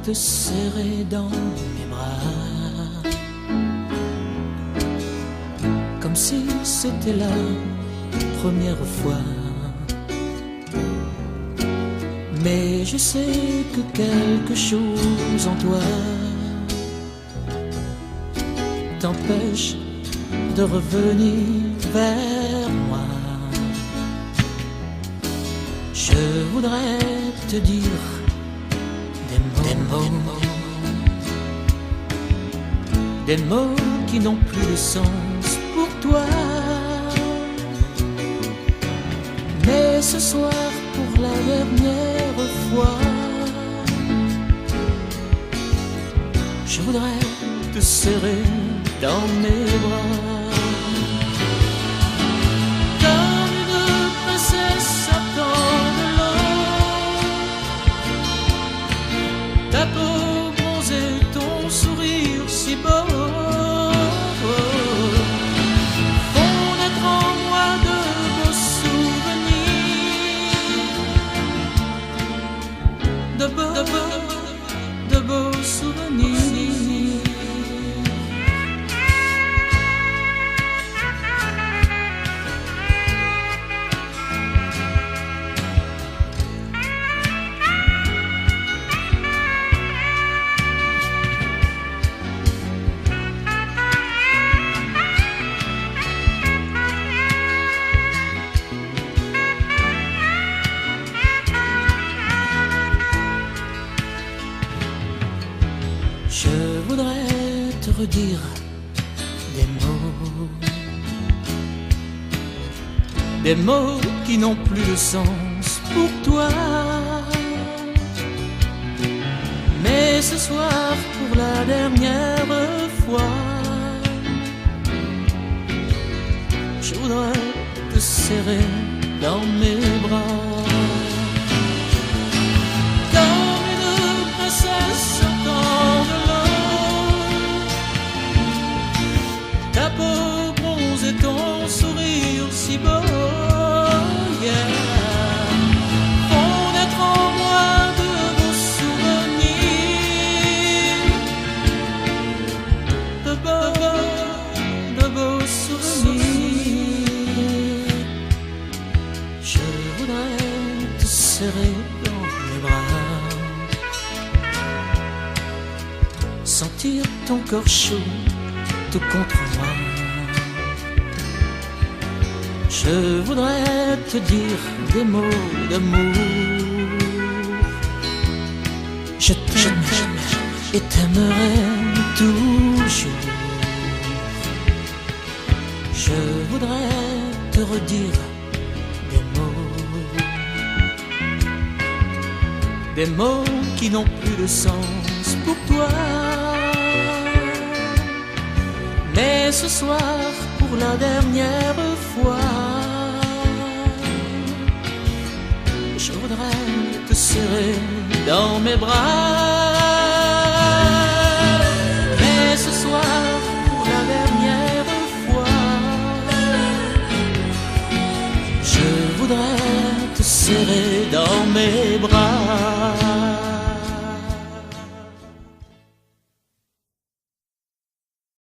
te serrer dans mes bras, comme si c'était la première fois. Mais je sais que quelque chose en toi t'empêche de revenir vers moi. Je voudrais te dire des mots qui n'ont plus de sens pour toi. Mais ce soir, pour la dernière fois, je voudrais te serrer dans mes bras. Comme une princesse sortant de l'eau, ta peau bronzée, ton sourire si beau font naître en moi de beaux souvenirs, de beaux souvenirs. Je voudrais te redire des mots qui n'ont plus de sens pour toi. Mais ce soir, pour la dernière fois, je voudrais te serrer dans mes bras. Comme une princesse sortant de ta peau bronzée, ton sourire si beau, yeah, font naître en moi de beaux souvenirs, de beaux souvenirs. Je voudrais te serrer dans mes bras, sentir ton corps chaud tout contre moi. Je voudrais te dire des mots d'amour. Je t'aime et t'aimerai toujours. Je voudrais te redire des mots qui n'ont plus de sens pour toi. Mais ce soir, pour la dernière fois, je voudrais te serrer dans mes bras.